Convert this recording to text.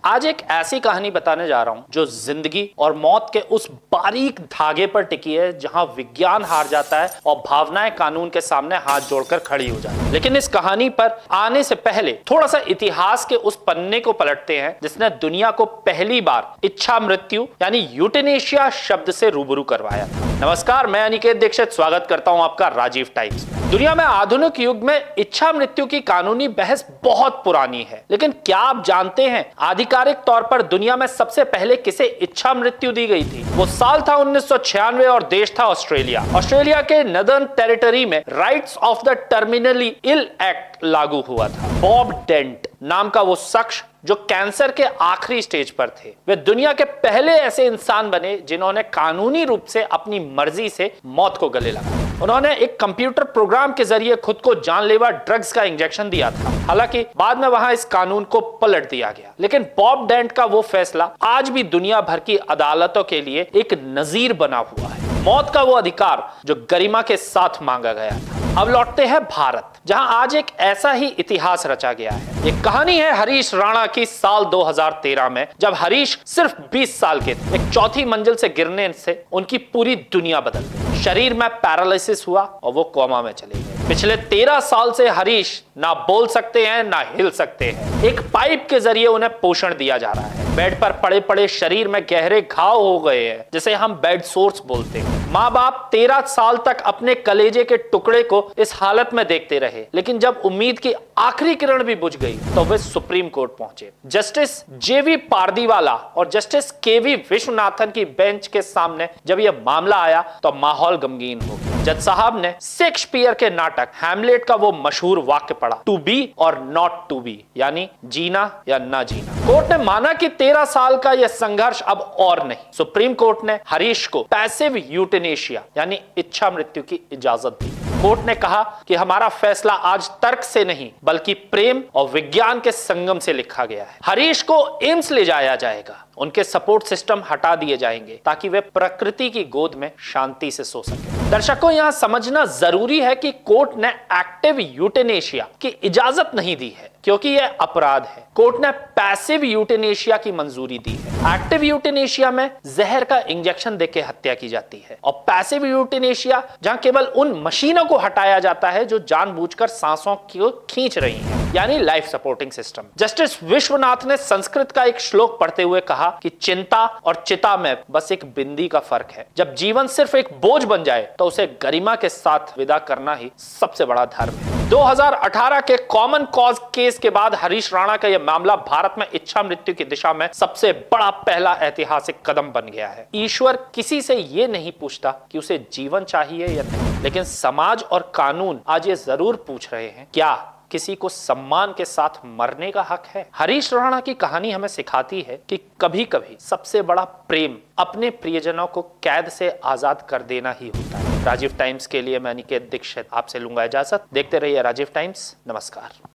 आज एक ऐसी कहानी बताने जा रहा हूं जो जिंदगी और मौत के उस बारीक धागे पर टिकी है जहां विज्ञान हार जाता है और भावनाएं कानून के सामने हाथ जोड़कर खड़ी हो जाती है। लेकिन इस कहानी पर आने से पहले थोड़ा सा इतिहास के उस पन्ने को पलटते हैं जिसने दुनिया को पहली बार इच्छा मृत्यु यानी यूटेनेशिया शब्द से रूबरू करवाया था। नमस्कार, मैं अनिकेत दीक्षित स्वागत करता हूं आपका राजीव टाइम्स। दुनिया में आधुनिक युग में इच्छा मृत्यु की कानूनी बहस बहुत पुरानी है, लेकिन क्या आप जानते हैं आधिकारिक तौर पर दुनिया में सबसे पहले किसे इच्छा मृत्यु दी गई थी? वो साल था 1996 और देश था ऑस्ट्रेलिया। ऑस्ट्रेलिया के नदर्न टेरिटरी में rights of the terminally ill act लागू हुआ था। बॉब डेंट नाम का वो शख्स जो कैंसर के आखिरी स्टेज पर थे, वे दुनिया के पहले ऐसे इंसान बने जिन्होंने कानूनी रूप से अपनी मर्जी से मौत को गले लगाया। उन्होंने एक कंप्यूटर प्रोग्राम के जरिए खुद को जानलेवा ड्रग्स का इंजेक्शन दिया था। हालांकि बाद में वहां इस कानून को पलट दिया गया, लेकिन बॉब डेंट का वो फैसला आज भी दुनिया भर की अदालतों के लिए एक नजीर बना हुआ है। मौत का वो अधिकार जो गरिमा के साथ मांगा गया था। अब लौटते हैं भारत, जहां आज एक ऐसा ही इतिहास रचा गया है। एक कहानी है हरीश राणा की साल 2013 में, जब हरीश सिर्फ 20 साल के थे। एक चौथी मंजिल से गिरने से उनकी पूरी दुनिया बदल गई। शरीर में पैरालिसिस हुआ और वो कोमा में चले गए। पिछले 13 साल से हरीश ना बोल सकते हैं ना हिल सकते हैं। एक पाइप के जरिए उन्हें पोषण दिया जा रहा है। बेड पर पड़े पड़े शरीर में गहरे घाव हो गए हैं, जिसे हम बेड सोर्स बोलते हैं। माँ बाप 13 साल तक अपने कलेजे के टुकड़े को इस हालत में देखते रहे, लेकिन जब उम्मीद की आखिरी किरण भी बुझ गई तो वे सुप्रीम कोर्ट पहुंचे। जस्टिस जेवी पारदीवाला और जस्टिस केवी विश्वनाथन की बेंच के सामने जब यह मामला आया तो माहौल गमगीन हो गया। जज साहब ने शेक्सपियर के नाटक हैमलेट का वो मशहूर वाक्य पढ़ा, टू बी और नॉट टू बी, यानी जीना या ना जीना। कोर्ट ने माना कि 13 साल का यह संघर्ष अब और नहीं। सुप्रीम कोर्ट ने हरीश को पैसिव यूटेनेशिया यानी इच्छा मृत्यु की इजाजत दी। कोर्ट ने कहा कि हमारा फैसला आज तर्क से नहीं बल्कि प्रेम और विज्ञान के संगम से लिखा गया है। हरीश को एम्स ले जाया जाएगा, उनके सपोर्ट सिस्टम हटा दिए जाएंगे ताकि वे प्रकृति की गोद में शांति से सो सके। दर्शकों, यहां समझना जरूरी है कि कोर्ट ने एक्टिव यूटेनेशिया की इजाजत नहीं दी है क्योंकि यह अपराध है। कोर्ट ने पैसिव यूटेनेशिया की मंजूरी दी है। एक्टिव यूटेनेशिया में जहर का इंजेक्शन देके हत्या की जाती है और पैसिव यूटेनेशिया जहां केवल उन मशीनों को हटाया जाता है जो जानबूझकर सांसों को खींच रही हैं, यानी life supporting system. Justice Vishwanath ने संस्कृत का एक श्लोक पढ़ते हुए कहा कि चिंता और चिता में बस एक बिंदी का फर्क है। जब जीवन सिर्फ एक बोझ बन जाए तो उसे गरिमा के साथ विदा करना ही सबसे बड़ा धर्म है। 2018 के कॉमन कॉज केस के बाद हरीश राणा का यह मामला भारत में इच्छा मृत्यु की दिशा में सबसे बड़ा पहला ऐतिहासिक कदम बन गया है। ईश्वर किसी से यह नहीं पूछता कि उसे जीवन चाहिए या नहीं, लेकिन समाज और कानून आज ये जरूर पूछ रहे हैं, क्या किसी को सम्मान के साथ मरने का हक है? हरीश राणा की कहानी हमें सिखाती है कि कभी कभी सबसे बड़ा प्रेम अपने प्रियजनों को कैद से आजाद कर देना ही होता है। राजीव टाइम्स के लिए मैं अनिकेत दीक्षित आपसे लूंगा इजाजत। देखते रहिए राजीव टाइम्स। नमस्कार।